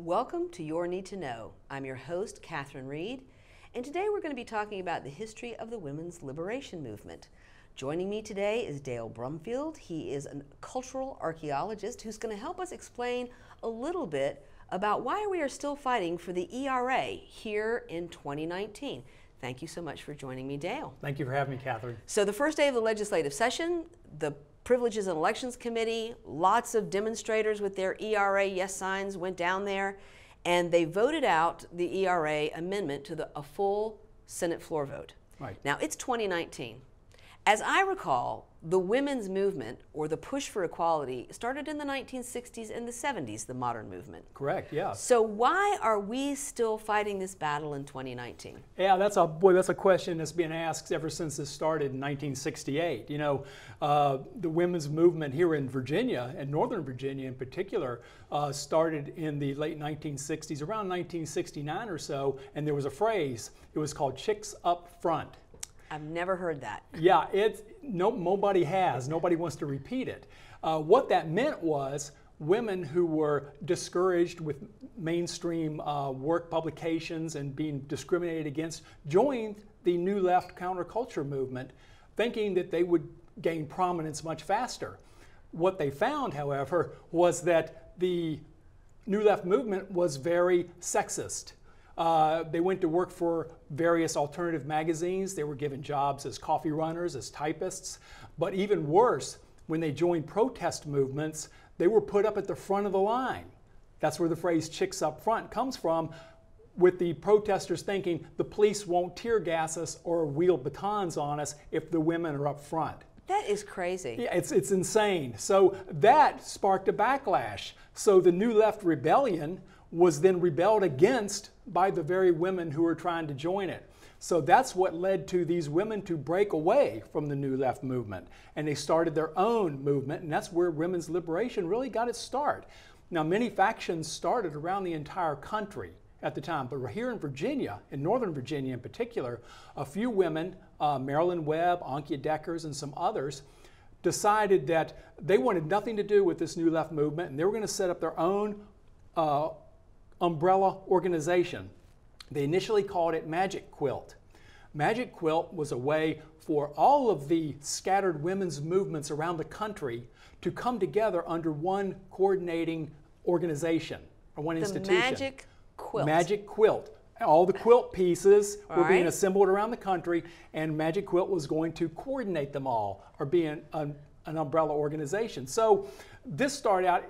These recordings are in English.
Welcome to Your Need to Know. I'm your host, Catherine Reed, and today we're going to be talking about the history of the women's liberation movement. Joining me today is Dale Brumfield. He is a cultural archaeologist who's going to help us explain a little bit about why we are still fighting for the ERA here in 2019. Thank you so much for joining me, Dale. Thank you for having me, Catherine. So the first day of the legislative session, the Privileges and Elections Committee, lots of demonstrators with their ERA yes signs went down there, and they voted out the ERA amendment to a full Senate floor vote. Right. Now, it's 2019. As I recall, the women's movement, or the push for equality, started in the 1960s and the 70s, the modern movement. Correct, yeah. So why are we still fighting this battle in 2019? Yeah, that's a question that's been asked ever since this started in 1968. You know, the women's movement here in Virginia, and Northern Virginia in particular, started in the late 1960s, around 1969 or so, and there was a phrase. It was called "Chicks Up Front." I've never heard that. Yeah, nobody has. Nobody wants to repeat it. What that meant was women who were discouraged with mainstream work publications and being discriminated against joined the New Left counterculture movement, thinking that they would gain prominence much faster. What they found, however, was that the New Left movement was very sexist. They went to work for various alternative magazines. They were given jobs as coffee runners, as typists. But even worse, when they joined protest movements, they were put up at the front of the line. That's where the phrase "chicks up front" comes from, with the protesters thinking the police won't tear gas us or wield batons on us if the women are up front. That is crazy. Yeah, it's insane. So that sparked a backlash. So the New Left rebellion was then rebelled against by the very women who were trying to join it. So that's what led to these women to break away from the New Left movement. And they started their own movement, and that's where women's liberation really got its start. Now, many factions started around the entire country at the time, but here in Virginia, in Northern Virginia in particular, a few women, Marilyn Webb, Ankia Deckers, and some others, decided that they wanted nothing to do with this New Left movement, and they were going to set up their own umbrella organization. They initially called it Magic Quilt. Magic Quilt was a way for all of the scattered women's movements around the country to come together under one coordinating organization or one institution. Magic Quilt. Magic Quilt. All the quilt pieces were being assembled around the country, and Magic Quilt was going to coordinate them all, or be an umbrella organization. So this started out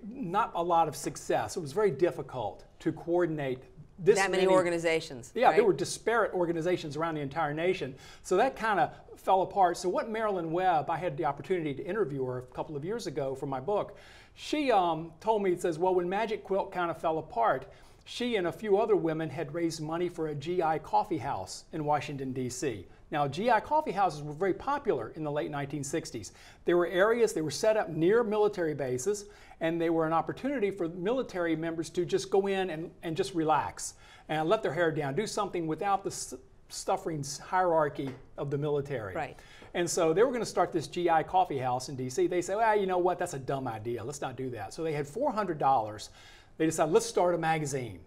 not a lot of success. It was very difficult to coordinate that many organizations. Yeah, right? There were disparate organizations around the entire nation. So that kind of fell apart. So what Marilyn Webb, I had the opportunity to interview her a couple of years ago for my book. She told me, it says, well, when Magic Quilt kind of fell apart, she and a few other women had raised money for a GI coffee house in Washington, D.C. Now, GI coffee houses were very popular in the late 1960s. There were areas, they were set up near military bases, and they were an opportunity for military members to just go in and just relax and let their hair down, do something without the stuffing hierarchy of the military. Right. And so they were going to start this GI coffee house in D.C. They said, well, you know what, that's a dumb idea. Let's not do that. So they had $400. They decided, let's start a magazine.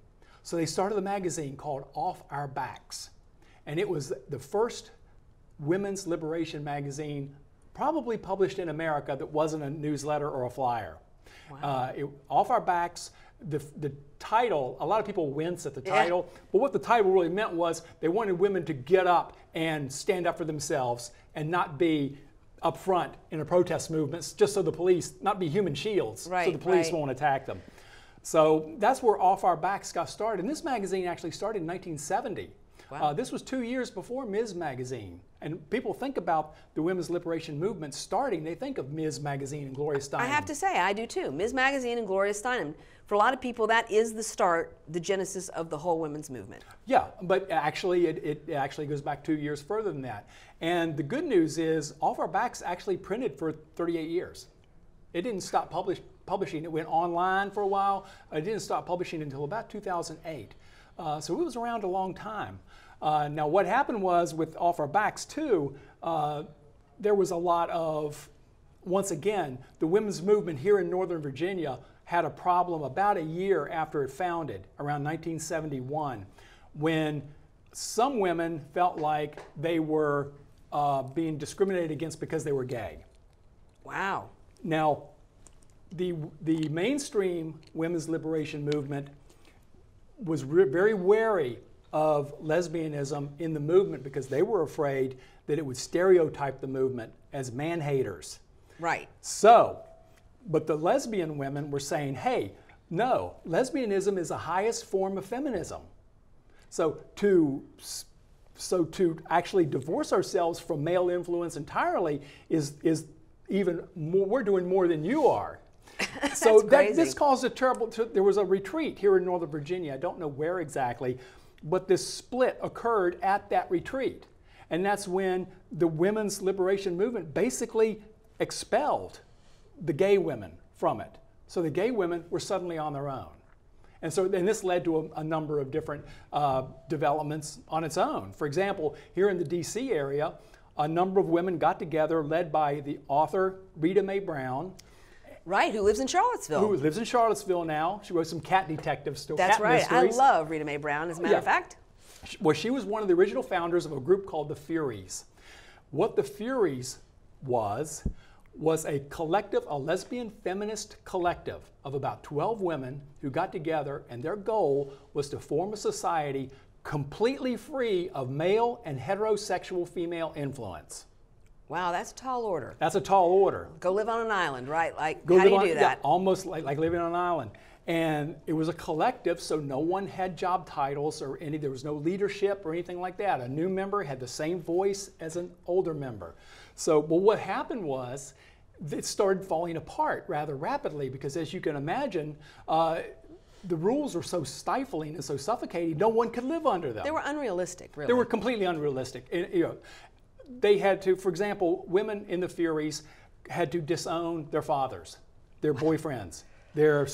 So they started a magazine called Off Our Backs. And it was the first women's liberation magazine probably published in America that wasn't a newsletter or a flyer. Wow. Off Our Backs, the title, a lot of people wince at the title, but what the title really meant was they wanted women to get up and stand up for themselves and not be up front in a protest movement, just so the police, not be human shields, so the police won't attack them. So that's where Off Our Backs got started. And this magazine actually started in 1970. Wow. This was 2 years before Ms. Magazine. And people think about the women's liberation movement starting, they think of Ms. Magazine and Gloria Steinem. I have to say, I do too. Ms. Magazine and Gloria Steinem. For a lot of people, that is the start, the genesis of the whole women's movement. Yeah, but actually, it actually goes back 2 years further than that. And the good news is, Off Our Backs actually printed for 38 years. It didn't stop publishing. It went online for a while. It didn't stop publishing until about 2008. So it was around a long time. Now what happened was with Off Our Backs too, there was a lot of once again, the women's movement here in Northern Virginia had a problem about a year after it founded, around 1971, when some women felt like they were being discriminated against because they were gay. Wow. Now, the mainstream women's liberation movement was very wary of lesbianism in the movement because they were afraid that it would stereotype the movement as man-haters. Right. So, but the lesbian women were saying, hey, no, lesbianism is the highest form of feminism. So to actually divorce ourselves from male influence entirely is even more, we're doing more than you are. So this caused a terrible, there was a retreat here in Northern Virginia, I don't know where exactly, but this split occurred at that retreat. And that's when the women's liberation movement basically expelled the gay women from it. So the gay women were suddenly on their own. And so then this led to a number of different developments on its own. For example, here in the DC area, a number of women got together, led by the author Rita Mae Brown. Right, who lives in Charlottesville. Who lives in Charlottesville now. She wrote some cat detective stories. That's right. Mysteries. I love Rita Mae Brown, as a matter of fact. Well, she was one of the original founders of a group called the Furies. What the Furies was a collective, a lesbian feminist collective of about 12 women who got together, and their goal was to form a society completely free of male and heterosexual female influence. Wow, that's a tall order. That's a tall order. Go live on an island, right? Like, Go how do you live do on, that? Yeah, almost like living on an island. And it was a collective, so no one had job titles or there was no leadership or anything like that. A new member had the same voice as an older member. So, but what happened was, it started falling apart rather rapidly because, as you can imagine, the rules were so stifling and so suffocating, no one could live under them. They were unrealistic, really. They were completely unrealistic. They had to, for example, women in the Furies had to disown their fathers, their boyfriends, their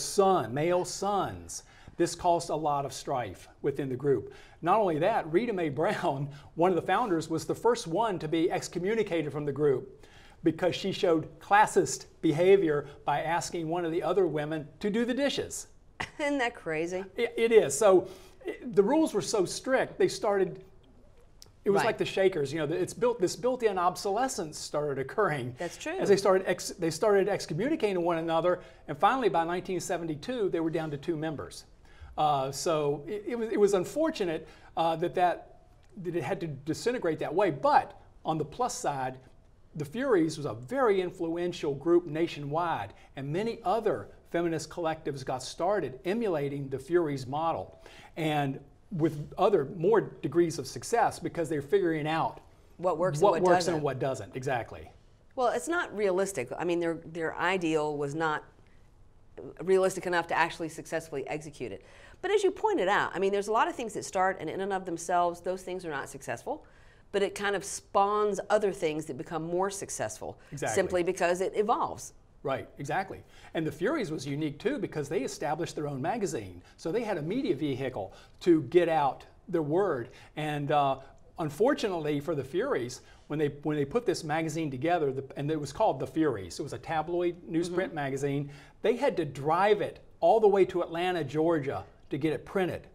male sons. This caused a lot of strife within the group. Not only that, Rita Mae Brown, one of the founders, was the first one to be excommunicated from the group because she showed classist behavior by asking one of the other women to do the dishes. Isn't that crazy? It is. So the rules were so strict, they started, it was like the Shakers, this built-in obsolescence started occurring. That's true. As they started excommunicating one another, and finally by 1972, they were down to 2 members. So it was unfortunate that it had to disintegrate that way, but on the plus side, the Furies was a very influential group nationwide, and many other feminist collectives got started emulating the Furies model, and with more degrees of success because they're figuring out what works and what doesn't. Exactly. Well, it's not realistic. I mean, their ideal was not realistic enough to actually successfully execute it. But as you pointed out, I mean, there's a lot of things that start and in and of themselves, those things are not successful. But it kind of spawns other things that become more successful, simply because it evolves. Right, exactly. And the Furies was unique too because they established their own magazine. So they had a media vehicle to get out their word. And unfortunately for the Furies, when they put this magazine together, and it was called The Furies, it was a tabloid newsprint magazine, they had to drive it all the way to Atlanta, Georgia to get it printed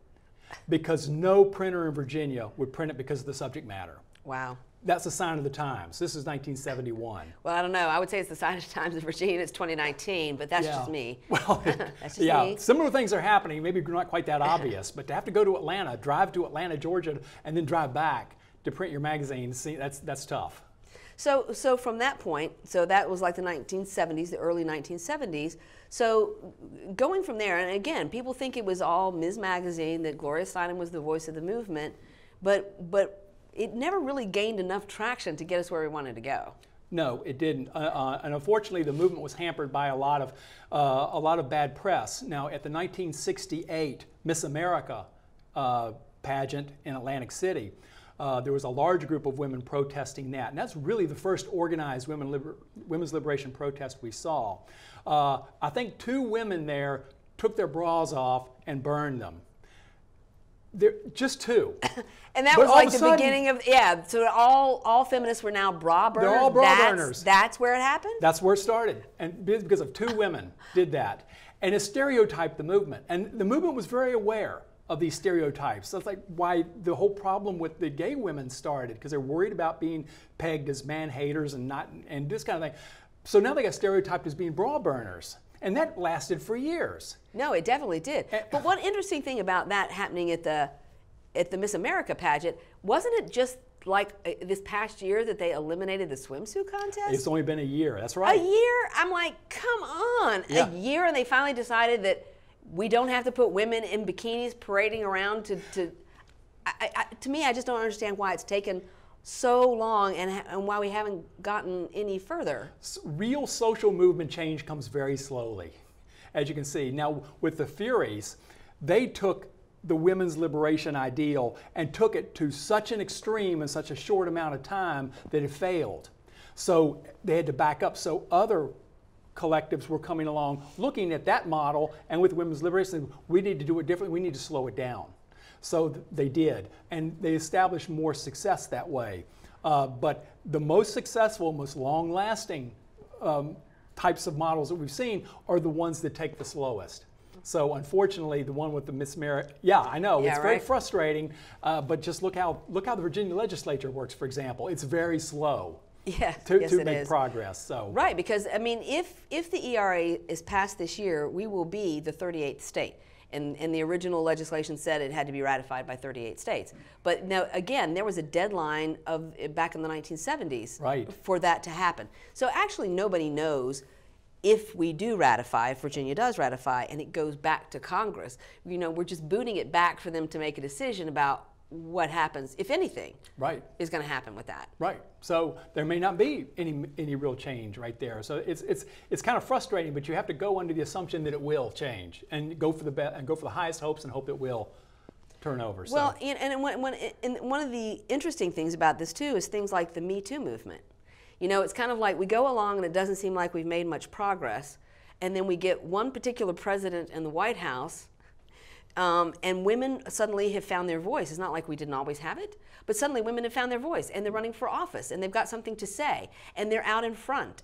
because no printer in Virginia would print it because of the subject matter. Wow. That's a sign of the times. This is 1971. Well, I don't know. I would say it's the sign of the times in Virginia. It's 2019, but that's just me. Well, that's just me. Similar things are happening. Maybe not quite that obvious, but to have to go to Atlanta, drive to Atlanta, Georgia, and then drive back to print your magazine, see, that's tough. So from that point, so that was like the 1970s, the early 1970s. So going from there, and again, people think it was all Ms. Magazine, that Gloria Steinem was the voice of the movement, but it never really gained enough traction to get us where we wanted to go. No, it didn't, and unfortunately, the movement was hampered by a lot of bad press. Now, at the 1968 Miss America pageant in Atlantic City, there was a large group of women protesting that, and that's really the first organized women's liberation protest we saw. I think 2 women there took their bras off and burned them. Just two. And that But was like the beginning of, yeah, so all feminists were now bra burners. They're all bra burners. That's where it happened? That's where it started. And because of two women did that. And it stereotyped the movement. And the movement was very aware of these stereotypes. That's like why the whole problem with the gay women started, because they're worried about being pegged as man-haters and this kind of thing. So now they got stereotyped as being bra burners. And that lasted for years. No, it definitely did. But one interesting thing about that happening at the Miss America pageant, wasn't it just like this past year that they eliminated the swimsuit contest? It's only been a year, that's right. A year? I'm like, come on. Yeah. A year, and they finally decided that we don't have to put women in bikinis parading around to me, I just don't understand why it's taken so long and why we haven't gotten any further. Real social movement change comes very slowly, as you can see. Now, with the Furies, they took the women's liberation ideal and took it to such an extreme in such a short amount of time that it failed. So they had to back up. So other collectives were coming along looking at that model, and with women's liberation, we need to do it differently, we need to slow it down. So they did, and they established more success that way. But the most successful, most long-lasting types of models that we've seen are the ones that take the slowest. So unfortunately, the one with the Miss America, yeah, I know, it's very frustrating, but just look how the Virginia legislature works, for example. It's very slow. Yeah, to make progress. So right, because I mean, if the ERA is passed this year, we will be the 38th state. And the original legislation said it had to be ratified by 38 states. But now, again, there was a deadline back in the 1970s for that to happen. So actually nobody knows if we do ratify, if Virginia does ratify, and it goes back to Congress. You know, we're just booting it back for them to make a decision about what happens, if anything, is going to happen with that. Right. So there may not be any real change right there. So it's kind of frustrating, but you have to go under the assumption that it will change and go for the highest hopes and hope it will turn over. Well, so. And one of the interesting things about this too is things like the Me Too movement. You know, it's kind of like we go along and it doesn't seem like we've made much progress, and then we get one particular president in the White House. And women suddenly have found their voice. It's not like we didn't always have it, but suddenly women have found their voice, and they're running for office, and they've got something to say, and they're out in front.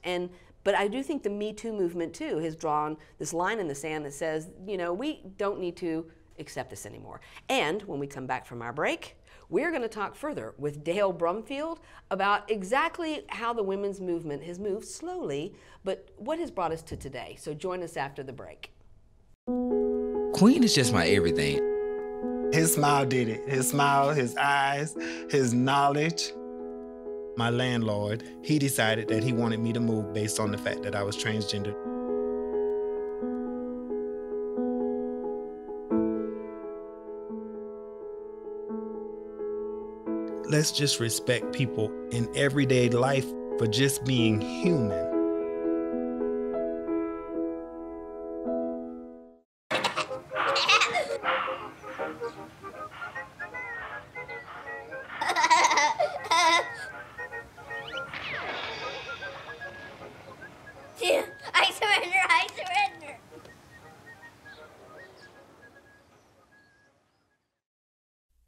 But I do think the Me Too movement too has drawn this line in the sand that says, you know, we don't need to accept this anymore. And when we come back from our break, we're going to talk further with Dale Brumfield about exactly how the women's movement has moved slowly, but what has brought us to today. So join us after the break. Queen is just my everything. His smile did it. His smile, his eyes, his knowledge. My landlord, he decided that he wanted me to move based on the fact that I was transgender. Let's just respect people in everyday life for just being human.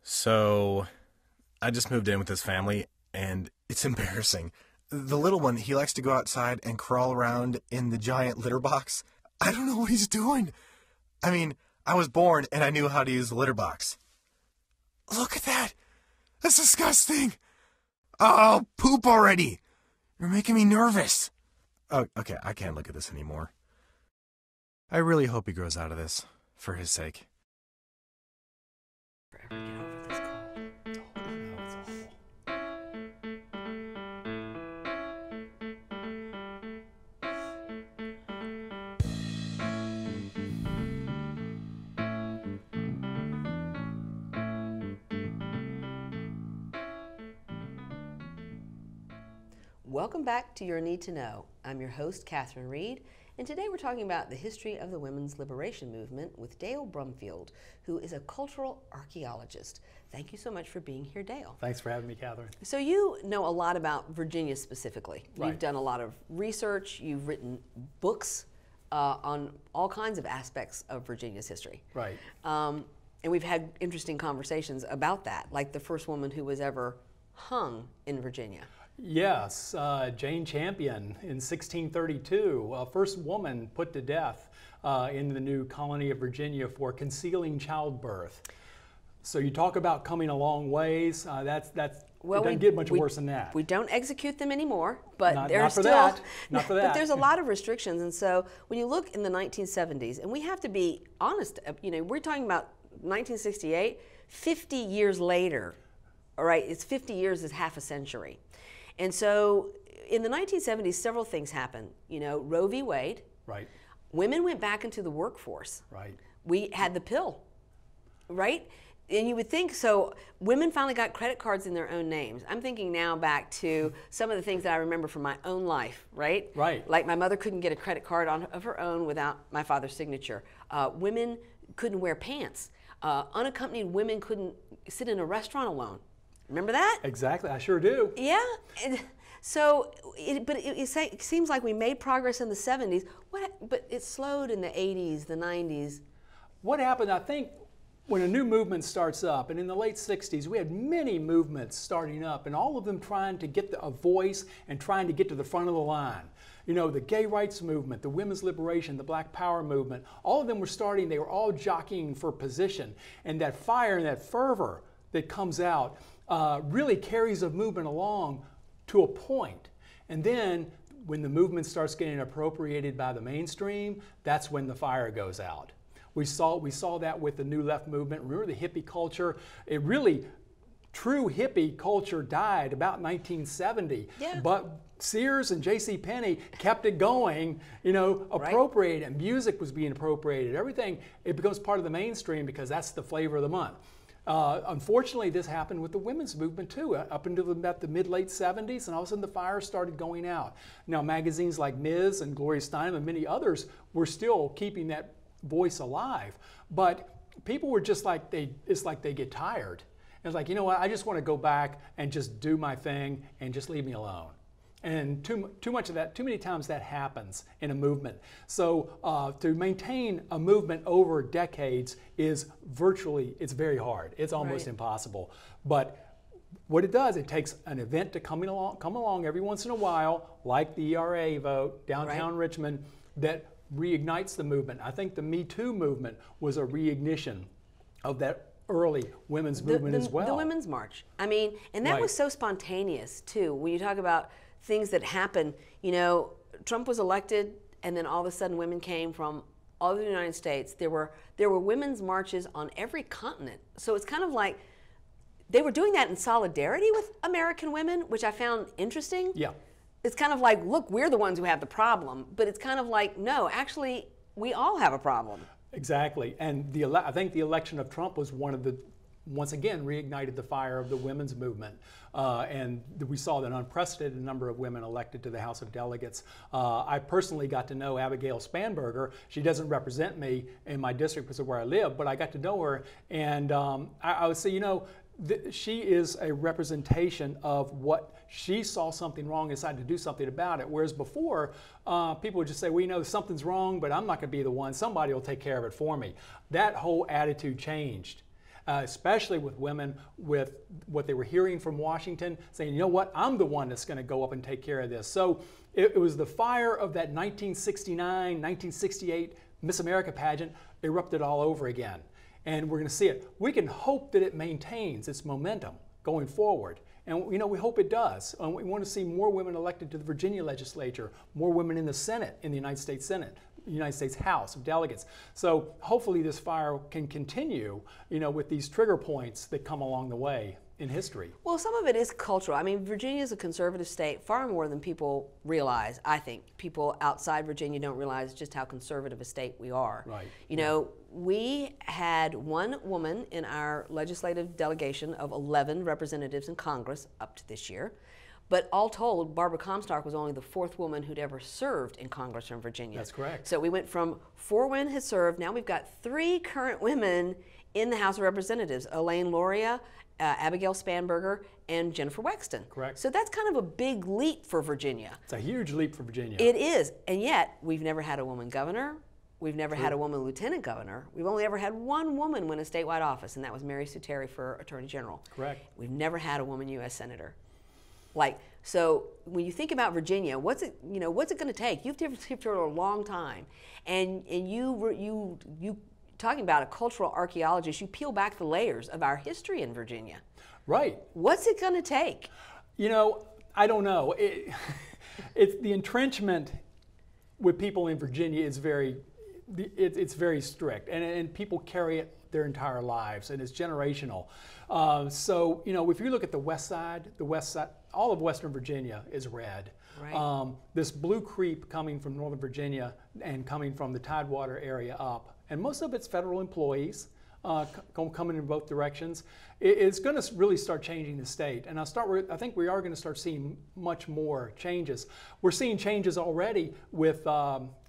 So, I just moved in with this family, and it's embarrassing. The little one, he likes to go outside and crawl around in the giant litter box. I don't know what he's doing. I mean, I was born and I knew how to use the litter box. Look at that. That's disgusting. Oh, poop already. You're making me nervous. Oh, okay, I can't look at this anymore. I really hope he grows out of this, for his sake. Welcome back to Your Need to Know. I'm your host, Catherine Reed, and today we're talking about the history of the women's liberation movement with Dale Brumfield, who is a cultural archaeologist. Thank you so much for being here, Dale. Thanks for having me, Catherine. So you know a lot about Virginia specifically. Right. You've done a lot of research, you've written books on all kinds of aspects of Virginia's history. Right. And we've had interesting conversations about that, like the first woman who was ever hung in Virginia. Yes, Jane Champion in 1632, first woman put to death in the new colony of Virginia for concealing childbirth. So you talk about coming a long ways. Well, it doesn't get much worse than that. We don't execute them anymore, but not there's for still that. Not for that. But there's a lot of restrictions, and so when you look in the 1970s, and we have to be honest, we're talking about 1968, 50 years later. All right, it's 50 years is half a century. And so in the 1970s, several things happened. Roe v. Wade. Right. Women went back into the workforce. Right. We had the pill, right? And you would think, so women finally got credit cards in their own names. I'm thinking now back to some of the things that I remember from my own life, right? Right. Like my mother couldn't get a credit card of her own without my father's signature. Women couldn't wear pants. Unaccompanied women couldn't sit in a restaurant alone. Remember that? Exactly, I sure do. Yeah. So, it seems like we made progress in the 70s, but it slowed in the 80s, the 90s. What happened, I think, when a new movement starts up, and in the late 60s, we had many movements starting up, and all of them trying to get a voice and trying to get to the front of the line. The gay rights movement, the women's liberation, the Black Power movement, all of them were starting, they were all jockeying for position. And that fire and that fervor that comes out really carries a movement along to a point. And then when the movement starts getting appropriated by the mainstream, that's when the fire goes out. We saw that with the New Left movement. Remember the hippie culture? True hippie culture died about 1970. Yeah. But Sears and J.C. Penney kept it going, appropriated, and music was being appropriated. Everything, it becomes part of the mainstream because that's the flavor of the month. Unfortunately, this happened with the women's movement too, up until about the mid-late 70s, and all of a sudden the fire started going out. Now, magazines like Ms. and Gloria Steinem and many others were still keeping that voice alive, but people were just like, it's like they get tired. And it's like, you know what, I just want to go back and just do my thing and just leave me alone. And too many times that happens in a movement. So to maintain a movement over decades is it's very hard. It's almost impossible. But what it does, it takes an event to come along every once in a while, like the ERA vote, downtown Richmond, that reignites the movement. I think the Me Too movement was a reignition of that early women's movement as well. The Women's March. I mean, and that was so spontaneous too. When you talk about things that happen, Trump was elected, and then all of a sudden women came from all over the United States. There were women's marches on every continent. So it's kind of like they were doing that in solidarity with American women, which I found interesting. Yeah. It's kind of like, look, we're the ones who have the problem, but it's kind of like, no, actually, we all have a problem. Exactly, and I think the election of Trump was once again, reignited the fire of the women's movement. And we saw an unprecedented number of women elected to the House of Delegates. I personally got to know Abigail Spanberger. She doesn't represent me in my district because of where I live, but I got to know her, and I would say, she is a representation of what she saw something wrong and decided to do something about it. Whereas before, people would just say, well, something's wrong, but I'm not going to be the one. Somebody will take care of it for me. That whole attitude changed. Especially with women, with what they were hearing from Washington, saying, you know what, I'm the one that's going to go up and take care of this. So it was the fire of that 1969, 1968 Miss America pageant erupted all over again. And we're going to see it. We can hope that it maintains its momentum going forward. And we hope it does. We want to see more women elected to the Virginia legislature, more women in the Senate, in the United States Senate, United States House of Delegates. So hopefully this fire can continue, with these trigger points that come along the way in history. Well, some of it is cultural. I mean, Virginia is a conservative state far more than people realize. I think people outside Virginia don't realize just how conservative a state we are. Right. We had one woman in our legislative delegation of 11 representatives in Congress up to this year. But all told, Barbara Comstock was only the 4th woman who'd ever served in Congress from Virginia. That's correct. So we went from 4 women had served, now we've got 3 current women in the House of Representatives, Elaine Loria, Abigail Spanberger, and Jennifer Wexton. Correct. So that's kind of a big leap for Virginia. It's a huge leap for Virginia. It is, and yet we've never had a woman governor, We've never had a woman lieutenant governor. We've only ever had one woman win a statewide office, and that was Mary Sue Terry for Attorney General. Correct. We've never had a woman U.S. Senator. Like, so when you think about Virginia, what's it going to take? You've lived here for a long time, and you talking about a cultural archaeologist, you peel back the layers of our history in Virginia. Right. What's it going to take? You know, I don't know. It's the entrenchment with people in Virginia is it's very strict, and people carry it their entire lives, and it's generational. So, you know, if you look at the west side, all of Western Virginia is red. Right. This blue creep coming from Northern Virginia and coming from the Tidewater area up, and most of it's federal employees coming in both directions. It's going to really start changing the state, and I think we are going to start seeing much more changes. We're seeing changes already with,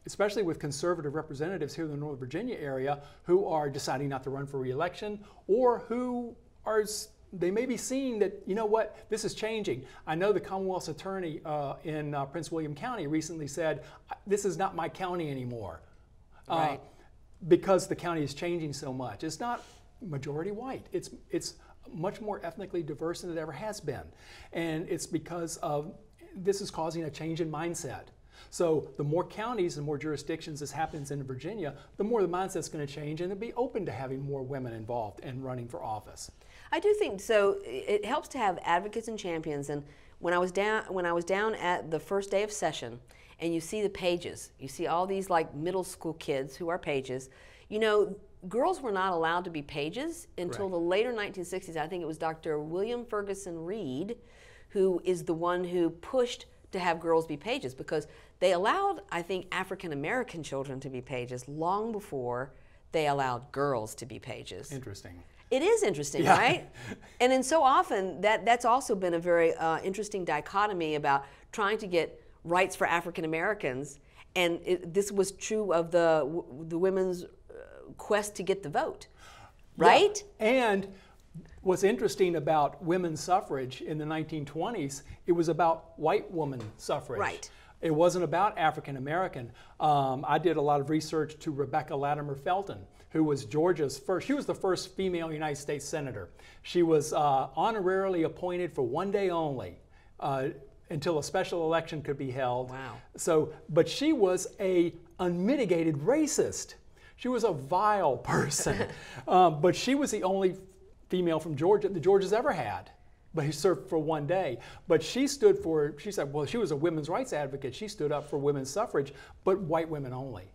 especially with conservative representatives here in the Northern Virginia area who are deciding not to run for re-election, or who are, they may be seeing that, you know what, this is changing. I know the Commonwealth's attorney in Prince William County recently said, this is not my county anymore. Right. Because the county is changing so much. It's not majority white. It's much more ethnically diverse than it ever has been. And it's because of, this is causing a change in mindset. So the more counties and more jurisdictions this happens in Virginia, the more the mindset's going to change, and they'll be open to having more women involved and running for office. I do think so. It helps to have advocates and champions. And when I was down at the first day of session, and you see the pages, you see all these like middle school kids who are pages. You know, girls were not allowed to be pages until the later 1960s. I think it was Dr. William Ferguson Reed who is the one who pushed to have girls be pages, because they allowed, I think, African American children to be pages long before they allowed girls to be pages. Interesting. It is interesting, right? And then so often that's also been a very interesting dichotomy about trying to get rights for African Americans, and this was true of the women's quest to get the vote, right? Yeah. And what's interesting about women's suffrage in the 1920s, it was about white woman suffrage. Right. It wasn't about African American. I did a lot of research to Rebecca Latimer Felton, who was Georgia's first, she was the first female United States Senator. She was honorarily appointed for one day only, until a special election could be held. Wow. So, but she was a unmitigated racist. She was a vile person. But she was the only female from Georgia the Georgia's ever had. But he served for one day. But she stood for, she said, well, she was a women's rights advocate. She stood up for women's suffrage, but white women only.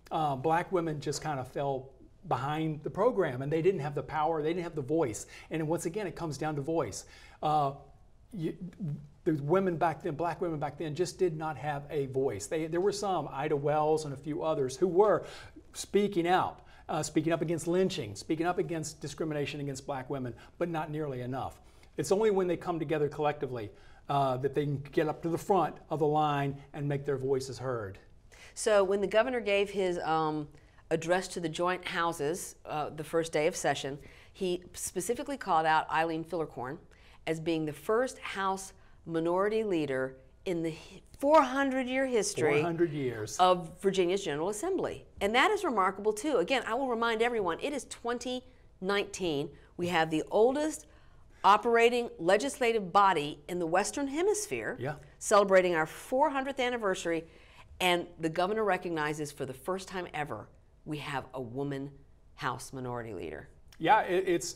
Black women just kind of fell behind the program, and they didn't have the power, they didn't have the voice. And once again, it comes down to voice. The women back then, black women back then, just did not have a voice. There were some, Ida Wells and a few others, who were speaking out against lynching, speaking up against discrimination against black women, but not nearly enough. It's only when they come together collectively that they can get up to the front of the line and make their voices heard. So when the governor gave his address to the joint houses the first day of session, he specifically called out Eileen Fillercorn as being the first House minority leader in the 400-year history 400 years of Virginia's General Assembly. And that is remarkable too. Again, I will remind everyone, it is 2019. We have the oldest operating legislative body in the Western Hemisphere, celebrating our 400th anniversary, and the governor recognizes for the first time ever we have a woman House minority leader. Yeah, it's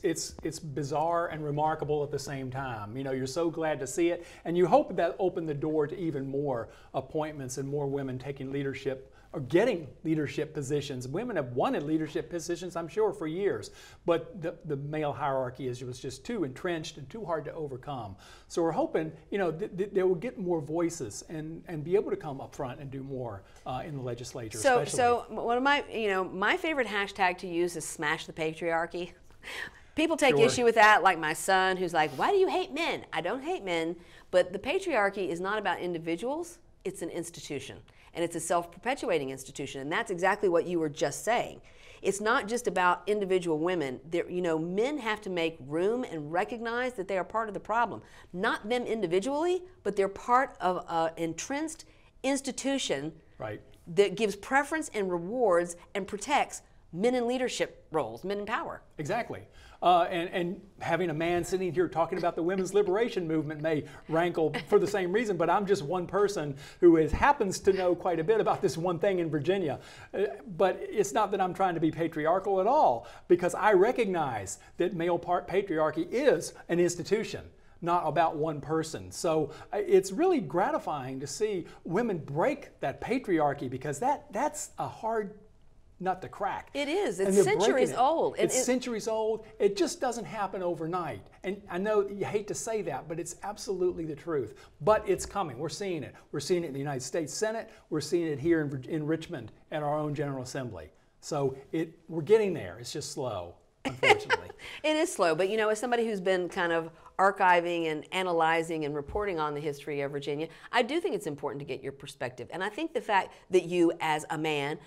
bizarre and remarkable at the same time. You know, you're so glad to see it, and you hope that opened the door to even more appointments and more women taking leadership or getting leadership positions. Women have wanted leadership positions, I'm sure, for years, but the male hierarchy was just too entrenched and too hard to overcome. So we're hoping, you know, they will get more voices and be able to come up front and do more in the legislature. So one of my, my favorite hashtag to use is smash the patriarchy. People take issue with that, like my son, who's like, why do you hate men? I don't hate men, but the patriarchy is not about individuals, it's an institution. And it's a self-perpetuating institution, and that's exactly what you were just saying. It's not just about individual women. Men have to make room and recognize that they are part of the problem. Not them individually, but they're part of an entrenched institution that gives preference and rewards and protects men in leadership roles, men in power. Exactly. And having a man sitting here talking about the women's liberation movement may rankle for the same reason, but I'm just one person who happens to know quite a bit about this one thing in Virginia. But it's not that I'm trying to be patriarchal at all, because I recognize that male patriarchy is an institution, not about one person. So it's really gratifying to see women break that patriarchy, because that's a hard nut to crack. It is. It's centuries old. It's centuries old. It just doesn't happen overnight. And I know you hate to say that, but it's absolutely the truth. But it's coming. We're seeing it. We're seeing it in the United States Senate. We're seeing it here in Richmond at our own General Assembly. So we're getting there. It's just slow, unfortunately. It is slow, but you know, as somebody who's been kind of archiving and analyzing and reporting on the history of Virginia, I do think it's important to get your perspective. And I think the fact that you, as a man,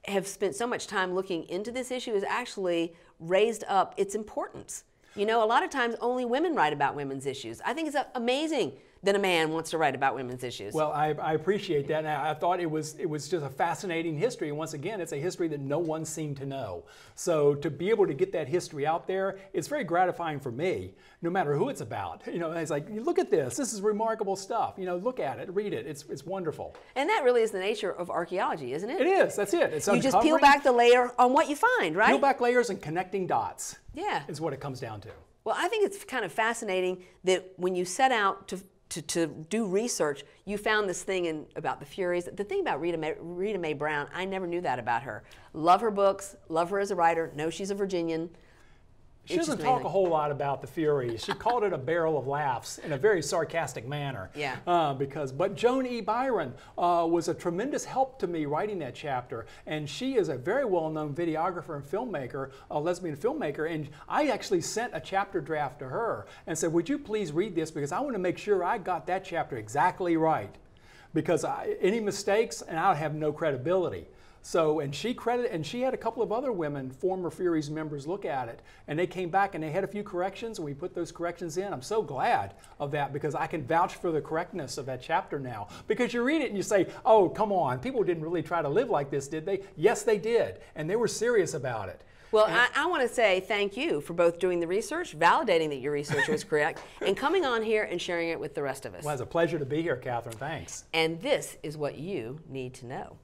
have spent so much time looking into this issue has actually raised up its importance. You know, a lot of times only women write about women's issues. I think it's amazing that a man wants to write about women's issues. Well, I appreciate that. And I thought it was just a fascinating history. And once again, it's a history that no one seemed to know. So to be able to get that history out there, it's very gratifying for me, no matter who it's about. You know, it's like, look at this. This is remarkable stuff. You know, look at it, read it. It's wonderful. And that really is the nature of archaeology, isn't it? It is. That's it. It's you just peel back the layer on what you find, right? Peel back layers and connecting dots. Yeah. Is what it comes down to. Well, I think it's kind of fascinating that when you set out to do research, you found this thing about the Furies. The thing about Rita Mae Brown, I never knew that about her. Love her books, love her as a writer, know she's a Virginian. She doesn't talk a whole lot about the Furies. She called it a barrel of laughs in a very sarcastic manner. Yeah. But Joan E. Byron was a tremendous help to me writing that chapter, and she is a very well-known videographer and filmmaker, a lesbian filmmaker, and I actually sent a chapter draft to her and said, would you please read this, because I want to make sure I got that chapter exactly right, because any mistakes and I'll have no credibility. So, and she had a couple of other women, former Furies members, look at it, and they came back and they had a few corrections, and we put those corrections in. I'm so glad of that, because I can vouch for the correctness of that chapter now. Because you read it and you say, oh, come on, people didn't really try to live like this, did they? Yes, they did, and they were serious about it. Well, I want to say thank you for both doing the research, validating that your research was correct, and coming on here and sharing it with the rest of us. Well, it's a pleasure to be here, Catherine. Thanks. And this is what you need to know.